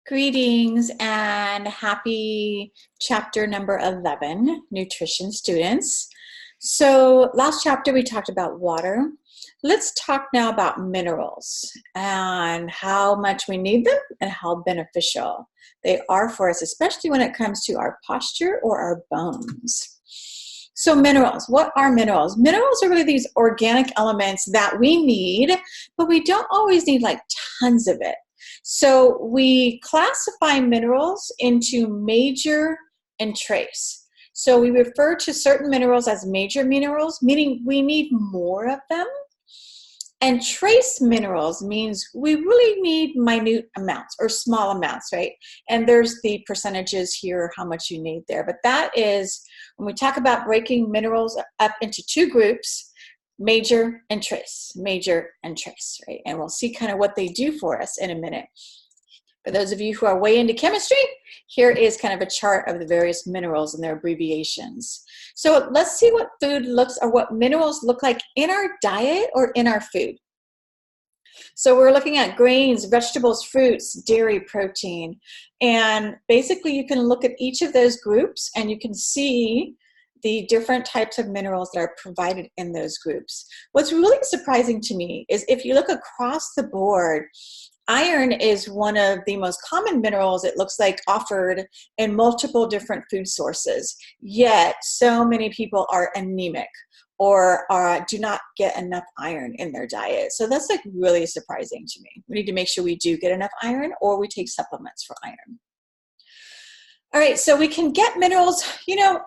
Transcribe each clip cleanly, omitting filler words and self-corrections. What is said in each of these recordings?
Greetings and happy chapter number 11, nutrition students. So last chapter we talked about water. Let's talk now about minerals and how much we need them and how beneficial they are for us, especially when it comes to our posture or our bones. So minerals, what are minerals? Minerals are really these organic elements that we need, but we don't always need like tons of it. So we classify minerals into major and trace. So we refer to certain minerals as major minerals, meaning we need more of them. And trace minerals means we really need minute amounts or small amounts, right? And there's the percentages here, how much you need there. But that is, when we talk about breaking minerals up into two groups, major and trace, right? And we'll see kind of what they do for us in a minute. For those of you who are way into chemistry, here is kind of a chart of the various minerals and their abbreviations. So let's see what food looks, or what minerals look like in our diet or in our food. So we're looking at grains, vegetables, fruits, dairy, protein. And basically you can look at each of those groups and you can see the different types of minerals that are provided in those groups. What's really surprising to me is if you look across the board, iron is one of the most common minerals, it looks like, offered in multiple different food sources. Yet, so many people are anemic or do not get enough iron in their diet. So that's like really surprising to me. We need to make sure we do get enough iron, or we take supplements for iron. All right, so we can get minerals,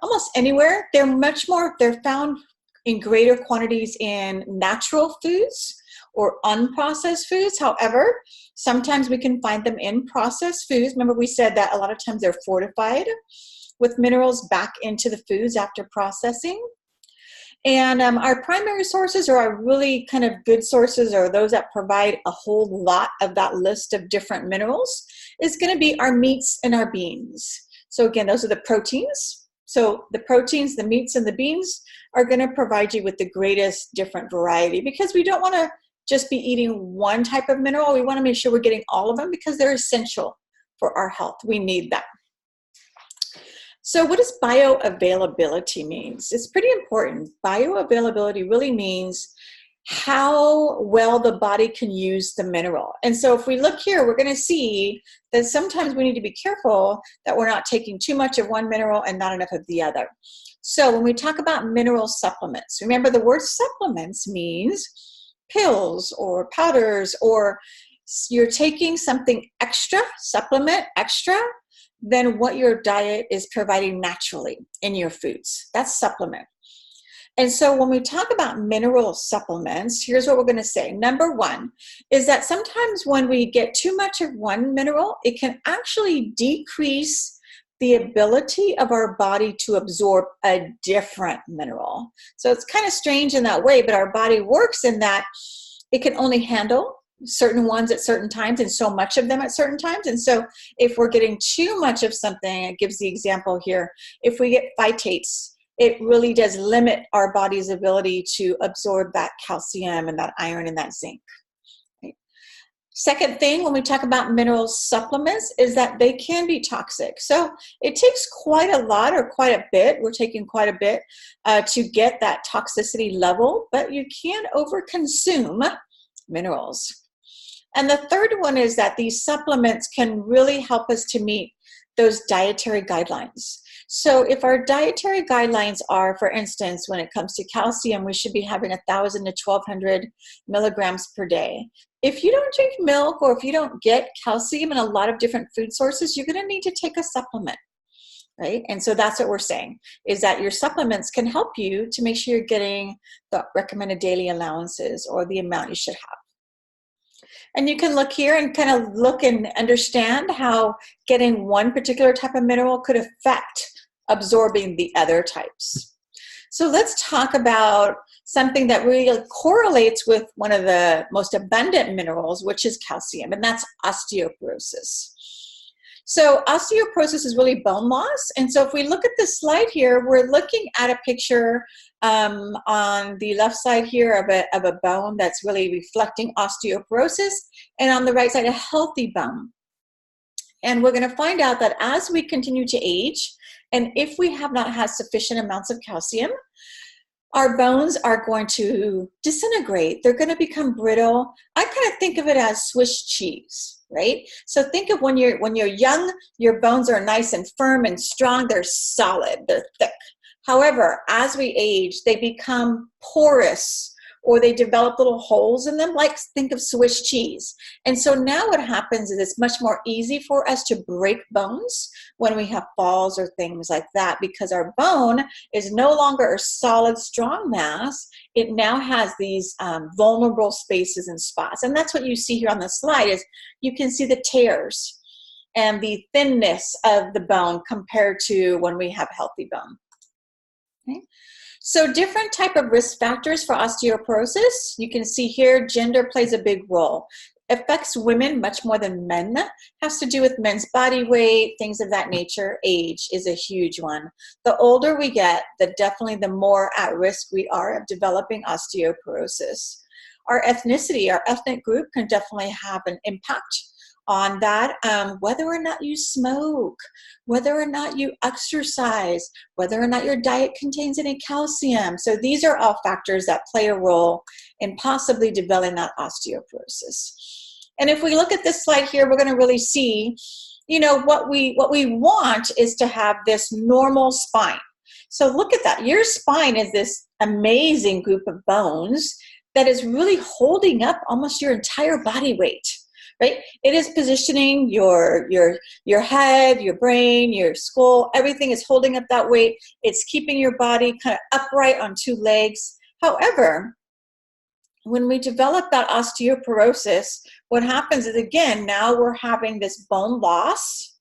almost anywhere. They're found in greater quantities in natural foods or unprocessed foods. However, sometimes we can find them in processed foods. Remember, we said that a lot of times they're fortified with minerals back into the foods after processing. And our primary sources, or our really kind of good sources, or those that provide a whole lot of that list of different minerals, is going to be our meats and our beans. So again, those are the proteins. So the proteins, the meats, and the beans are going to provide you with the greatest different variety, because we don't want to just be eating one type of mineral. We want to make sure we're getting all of them because they're essential for our health. We need them. So what does bioavailability means? It's pretty important. Bioavailability really means how well the body can use the mineral. And so if we look here, we're going to see that sometimes we need to be careful that we're not taking too much of one mineral and not enough of the other. So when we talk about mineral supplements, remember the word supplements means pills or powders, or you're taking something extra, supplement extra, than what your diet is providing naturally in your foods. That's supplement. And so when we talk about mineral supplements, here's what we're going to say. Number one is that sometimes when we get too much of one mineral, it can actually decrease the ability of our body to absorb a different mineral. So it's kind of strange in that way, but our body works in that it can only handle certain ones at certain times and so much of them at certain times. And so if we're getting too much of something, it gives the example here, if we get phytates, it really does limit our body's ability to absorb that calcium and that iron and that zinc. Right? Second thing, when we talk about mineral supplements, is that they can be toxic. So it takes quite a lot, or quite a bit, we're taking quite a bit to get that toxicity level, but you can overconsume minerals. And the third one is that these supplements can really help us to meet those dietary guidelines. So if our dietary guidelines are, for instance, when it comes to calcium, we should be having 1,000 to 1,200 milligrams per day. If you don't drink milk, or if you don't get calcium in a lot of different food sources, you're going to need to take a supplement, right? And so that's what we're saying, is that your supplements can help you to make sure you're getting the recommended daily allowances, or the amount you should have. And you can look here and kind of look and understand how getting one particular type of mineral could affect absorbing the other types. So let's talk about something that really correlates with one of the most abundant minerals, which is calcium, and that's osteoporosis. So osteoporosis is really bone loss. And so if we look at this slide here, we're looking at a picture on the left side here of a bone that's really reflecting osteoporosis, and on the right side, a healthy bone. And we're going to find out that as we continue to age, and if we have not had sufficient amounts of calcium, our bones are going to disintegrate. They're going to become brittle. I kind of think of it as Swiss cheese, right? So think of when you're young, your bones are nice and firm and strong. They're solid. They're thick. However, as we age, they become porous, or they develop little holes in them, like think of Swiss cheese. And so now what happens is it's much more easy for us to break bones when we have falls or things like that, because our bone is no longer a solid, strong mass. It now has these vulnerable spaces and spots. And that's what you see here on the slide is you can see the tears and the thinness of the bone compared to when we have healthy bone. Okay. So different type of risk factors for osteoporosis. You can see here gender plays a big role. Affects women much more than men. Has to do with men's body weight, things of that nature. Age is a huge one. The older we get, definitely the more at risk we are of developing osteoporosis. Our ethnicity, our ethnic group can definitely have an impact on that, whether or not you smoke, whether or not you exercise, whether or not your diet contains any calcium. So these are all factors that play a role in possibly developing that osteoporosis. And if we look at this slide here, we're going to really see, you know, what we want is to have this normal spine. So look at that. Your spine is this amazing group of bones that is really holding up almost your entire body weight. Right? It is positioning your head, your brain, your skull, everything is holding up that weight. It's keeping your body kind of upright on two legs. However, when we develop that osteoporosis, what happens is, again, now we're having this bone loss,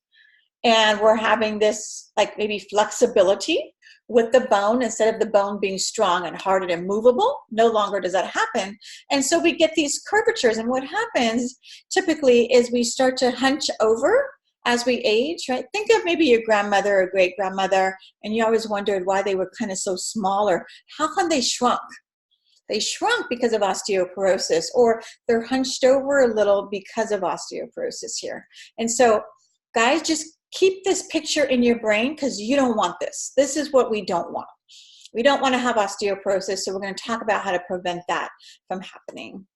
and we're having this like maybe flexibility with the bone. Instead of the bone being strong and hard and immovable, no longer does that happen. And so we get these curvatures. And what happens typically is we start to hunch over as we age, right? Think of maybe your grandmother or great-grandmother, and you always wondered why they were kind of so small, or how come they shrunk? They shrunk because of osteoporosis, or they're hunched over a little because of osteoporosis here. And so guys, just keep this picture in your brain, because you don't want this. This is what we don't want. We don't want to have osteoporosis, so we're going to talk about how to prevent that from happening.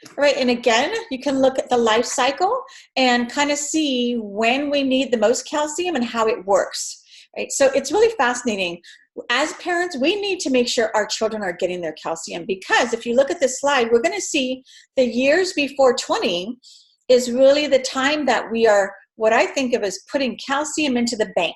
All right, and again, you can look at the life cycle and kind of see when we need the most calcium and how it works. Right? So it's really fascinating. As parents, we need to make sure our children are getting their calcium, because if you look at this slide, we're going to see the years before 20 is really the time that we are, what I think of as putting calcium into the bank.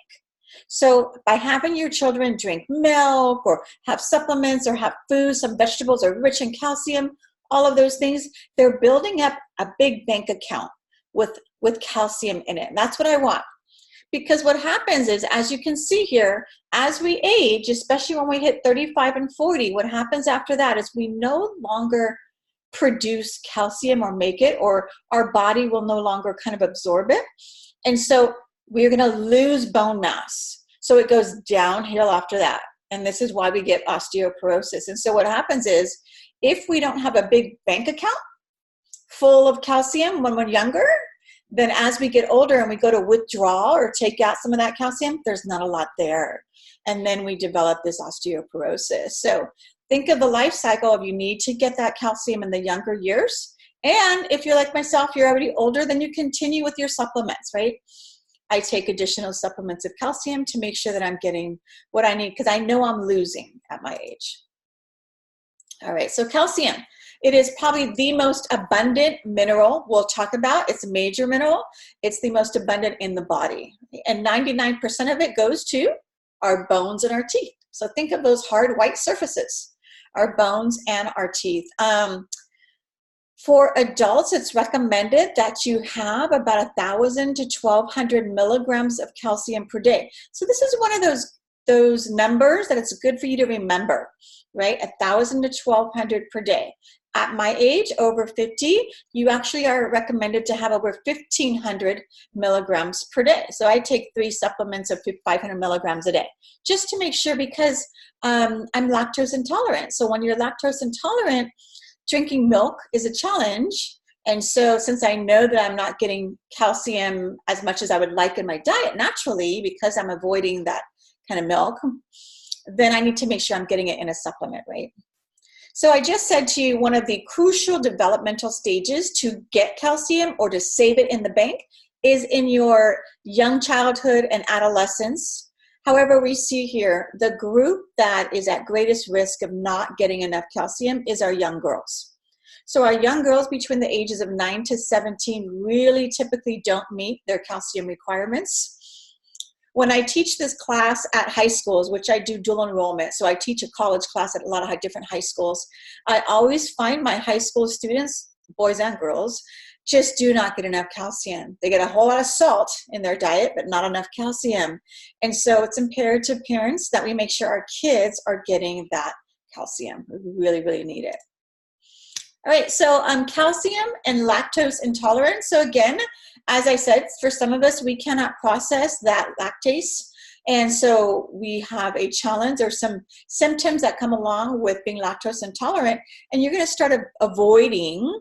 So by having your children drink milk or have supplements or have food, some vegetables are rich in calcium, all of those things, they're building up a big bank account with calcium in it. And that's what I want. Because what happens is, as you can see here, as we age, especially when we hit 35 and 40, what happens after that is we no longer produce calcium or make it, or our body will no longer kind of absorb it. And so we're going to lose bone mass. So it goes downhill after that. And this is why we get osteoporosis. And so what happens is, if we don't have a big bank account full of calcium when we're younger, then as we get older and we go to withdraw or take out some of that calcium, there's not a lot there. And then we develop this osteoporosis. So think of the life cycle of, you need to get that calcium in the younger years. And if you're like myself, you're already older, then you continue with your supplements, right? I take additional supplements of calcium to make sure that I'm getting what I need, because I know I'm losing at my age. All right, so calcium. It is probably the most abundant mineral we'll talk about. It's a major mineral. It's the most abundant in the body. And 99% of it goes to our bones and our teeth. So think of those hard white surfaces, our bones and our teeth. For adults, it's recommended that you have about 1,000 to 1,200 milligrams of calcium per day. So this is one of those numbers that it's good for you to remember, right? 1,000 to 1,200 per day. At my age, over 50, you actually are recommended to have over 1,500 milligrams per day. So I take 3 supplements of 500 milligrams a day, just to make sure, because I'm lactose intolerant. So when you're lactose intolerant, drinking milk is a challenge. And so since I know that I'm not getting calcium as much as I would like in my diet naturally, because I'm avoiding that kind of milk, then I need to make sure I'm getting it in a supplement, right? So I just said to you, one of the crucial developmental stages to get calcium or to save it in the bank is in your young childhood and adolescence. However, we see here the group that is at greatest risk of not getting enough calcium is our young girls. So our young girls between the ages of 9 to 17 really typically don't meet their calcium requirements. When I teach this class at high schools, which I do dual enrollment, so I teach a college class at a lot of different high schools, I always find my high school students, boys and girls, just do not get enough calcium. They get a whole lot of salt in their diet, but not enough calcium. And so it's imperative, parents, that we make sure our kids are getting that calcium. We really, really need it. All right, so calcium and lactose intolerance. So again, as I said, for some of us, we cannot process that lactase. And so we have a challenge or some symptoms that come along with being lactose intolerant. And you're going to start avoiding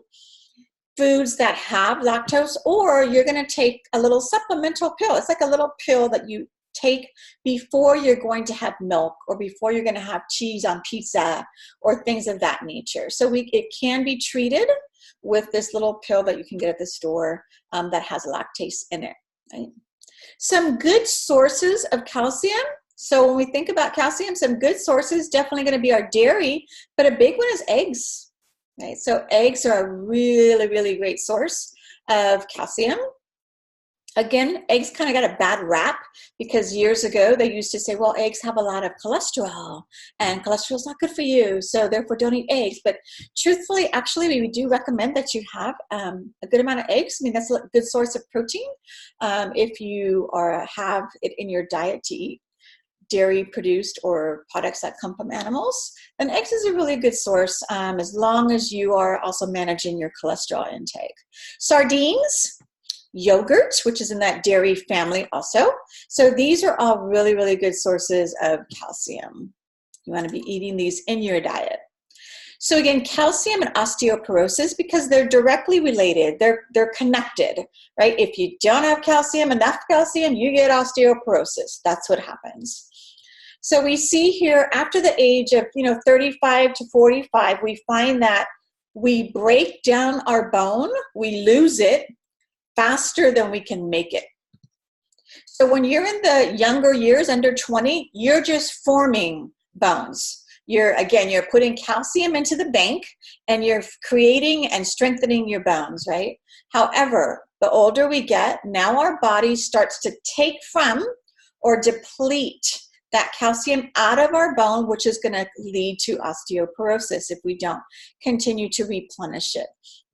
foods that have lactose, or you're going to take a little supplemental pill. It's like a little pill that you take before you're going to have milk or before you're going to have cheese on pizza or things of that nature. So it can be treated with this little pill that you can get at the store that has lactase in it. Right? Some good sources of calcium. So when we think about calcium, some good sources definitely going to be our dairy, but a big one is eggs. Right? So eggs are a really, really great source of calcium. Again, eggs kind of got a bad rap because years ago they used to say, well, eggs have a lot of cholesterol and cholesterol is not good for you, so therefore don't eat eggs. But truthfully, actually, we do recommend that you have a good amount of eggs. I mean, that's a good source of protein. If you have it in your diet to eat dairy produced or products that come from animals, then eggs is a really good source as long as you are also managing your cholesterol intake. Sardines, yogurt, which is in that dairy family also. So these are all really, really good sources of calcium. You want to be eating these in your diet. So again, calcium and osteoporosis, because they're directly related, they're connected, right? If you don't have calcium, enough calcium, you get osteoporosis. That's what happens. So we see here after the age of 35 to 45, we find that we break down our bone, we lose it faster than we can make it. So when you're in the younger years, under 20, you're just forming bones. You're putting calcium into the bank and you're creating and strengthening your bones, right? However, the older we get, now our body starts to take from or deplete that calcium out of our bone, which is going to lead to osteoporosis if we don't continue to replenish it,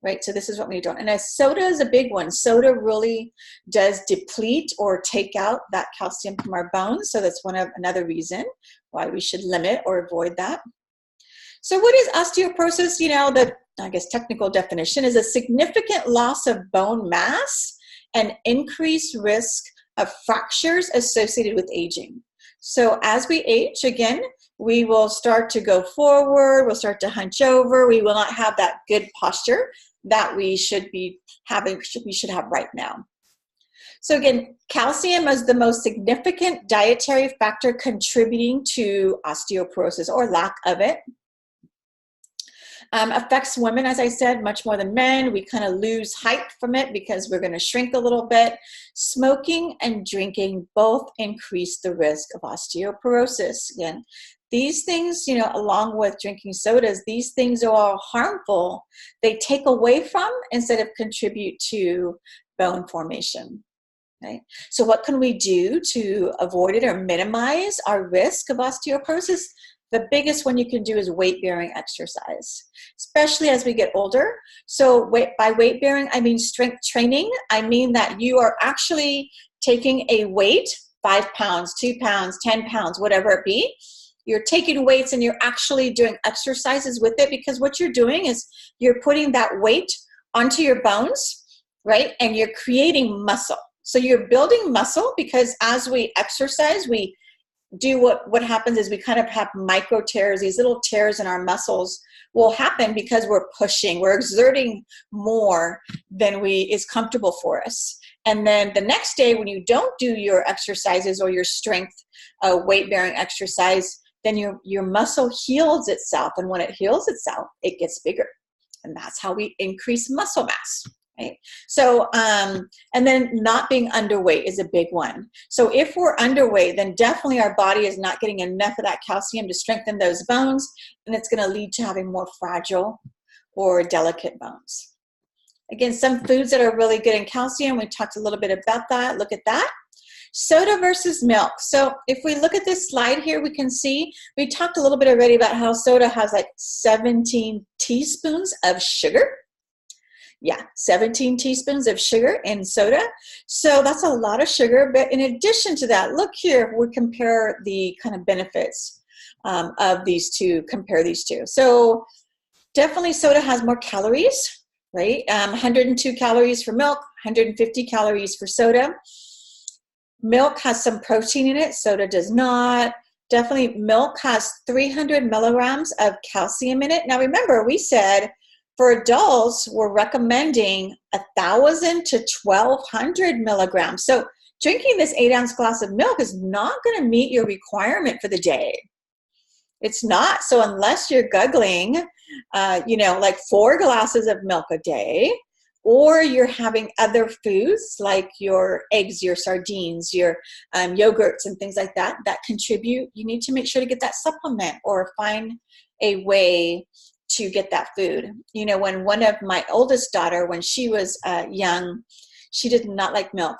right? So this is what we're doing. And soda is a big one. Soda really does deplete or take out that calcium from our bones. So that's another reason why we should limit or avoid that. So what is osteoporosis? The technical definition is a significant loss of bone mass and increased risk of fractures associated with aging. So as we age, again, we will start to go forward, we'll start to hunch over, we will not have that good posture that we should be having, we should have right now. So again, calcium is the most significant dietary factor contributing to osteoporosis or lack of it. Affects women, as I said, much more than men. We kind of lose height from it because we're going to shrink a little bit. Smoking and drinking both increase the risk of osteoporosis. Again, these things, along with drinking sodas, these things are all harmful. They take away from instead of contribute to bone formation. Right? So what can we do to avoid it or minimize our risk of osteoporosis? The biggest one you can do is weight-bearing exercise, especially as we get older. So by weight-bearing, I mean strength training. I mean that you are actually taking a weight, 5 pounds, 2 pounds, 10 pounds, whatever it be. You're taking weights and you're actually doing exercises with it, because what you're doing is you're putting that weight onto your bones, right? And you're creating muscle. So you're building muscle, because as we exercise, we do what happens is we kind of have micro tears, these little tears in our muscles will happen because we're pushing, we're exerting more than is comfortable for us. And then the next day when you don't do your exercises or your strength weight-bearing exercise, then your muscle heals itself. And when it heals itself, it gets bigger. And that's how we increase muscle mass. Right? So, and then not being underweight is a big one. So if we're underweight, then definitely our body is not getting enough of that calcium to strengthen those bones, and it's going to lead to having more fragile or delicate bones. Again, some foods that are really good in calcium, we talked a little bit about that. Look at that. Soda versus milk. So if we look at this slide here, we can see, we talked a little bit already about how soda has like 17 teaspoons of sugar. Yeah, 17 teaspoons of sugar in soda. So that's a lot of sugar. But in addition to that, look here, we compare the kind of benefits of these two, compare these two. So definitely soda has more calories, right? 102 calories for milk, 150 calories for soda. Milk has some protein in it, soda does not. Definitely milk has 300 milligrams of calcium in it. Now remember, we said for adults, we're recommending 1,000 to 1,200 milligrams. So drinking this 8-ounce glass of milk is not going to meet your requirement for the day. It's not. So unless you're guggling, like 4 glasses of milk a day, or you're having other foods like your eggs, your sardines, your yogurts and things like that, that contribute, you need to make sure to get that supplement or find a way to get that food. You know, when one of my oldest daughter, when she was young, she did not like milk.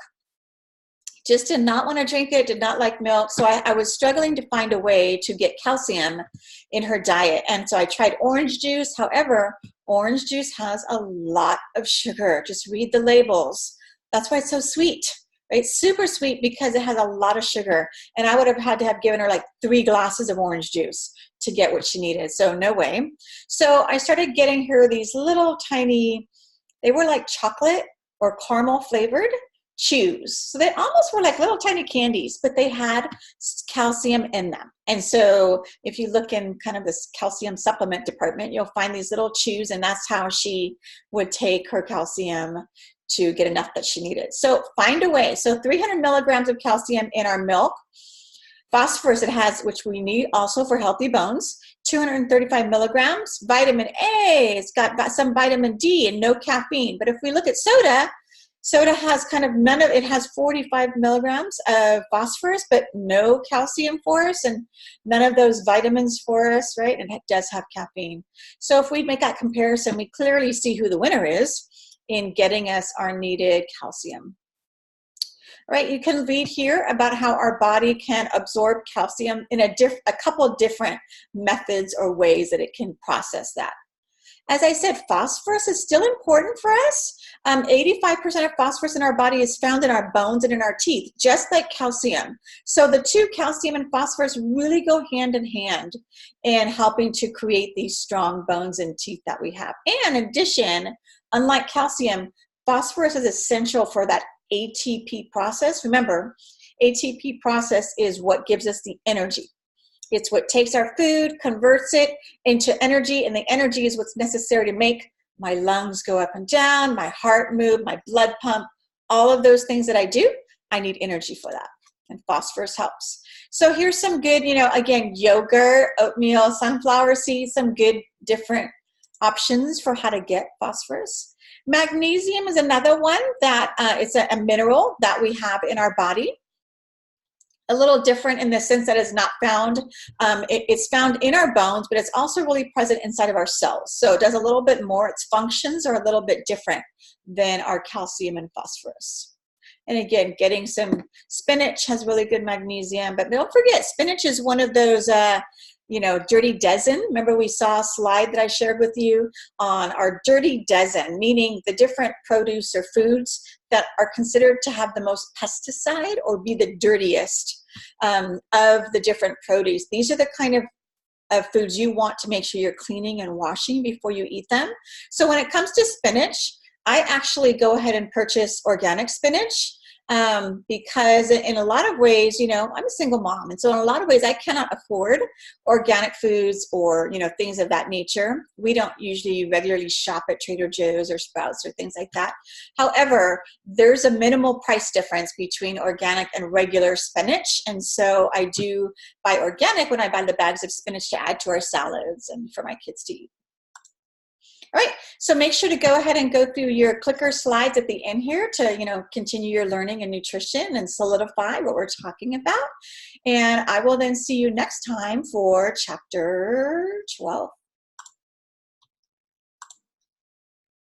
Just did not want to drink it, did not like milk. So I was struggling to find a way to get calcium in her diet. And so I tried orange juice. However, orange juice has a lot of sugar. Just read the labels. That's why it's so sweet. Right? Super sweet because it has a lot of sugar. And I would have had to have given her like 3 glasses of orange juice to get what she needed. So no way. So I started getting her these little tiny, they were like chocolate or caramel flavored chews. So they almost were like little tiny candies, but they had calcium in them. And so if you look in kind of this calcium supplement department, you'll find these little chews, and that's how she would take her calcium to get enough that she needed. So find a way. So 300 milligrams of calcium in our milk. Phosphorus it has, which we need also for healthy bones, 235 milligrams. Vitamin A, it's got some vitamin D and no caffeine. But if we look at soda, soda has kind of none of it, has 45 milligrams of phosphorus, but no calcium for us and none of those vitamins for us, right? And it does have caffeine. So if we make that comparison, we clearly see who the winner is in getting us our needed calcium. All right, you can read here about how our body can absorb calcium in a couple of different methods or ways that it can process that. As I said, phosphorus is still important for us. 85% of phosphorus in our body is found in our bones and in our teeth, just like calcium. So the two, calcium and phosphorus, really go hand in hand in helping to create these strong bones and teeth that we have. And in addition, unlike calcium, phosphorus is essential for that ATP process. Remember, ATP process is what gives us the energy. It's what takes our food, converts it into energy, and the energy is what's necessary to make my lungs go up and down, my heart move, my blood pump, all of those things that I do, I need energy for that, and phosphorus helps. So here's some good, again, yogurt, oatmeal, sunflower seeds, some good different options for how to get phosphorus. Magnesium is another one that it's a mineral that we have in our body. A little different in the sense that it's not found, it's found in our bones, but it's also really present inside of our cells. So it does a little bit more, its functions are a little bit different than our calcium and phosphorus. And again, getting some spinach has really good magnesium, but don't forget, spinach is one of those, dirty dozen. Remember we saw a slide that I shared with you on our dirty dozen, meaning the different produce or foods that are considered to have the most pesticide or be the dirtiest of the different produce. These are the kind of foods you want to make sure you're cleaning and washing before you eat them. So when it comes to spinach, I actually go ahead and purchase organic spinach. because in a lot of ways, you know, I'm a single mom. And so in a lot of ways, I cannot afford organic foods or, you know, things of that nature. We don't usually regularly shop at Trader Joe's or Sprouts or things like that. However, there's a minimal price difference between organic and regular spinach. And so I do buy organic when I buy the bags of spinach to add to our salads and for my kids to eat. All right, so make sure to go ahead and go through your clicker slides at the end here to, you know, continue your learning in nutrition and solidify what we're talking about. And I will then see you next time for chapter 12.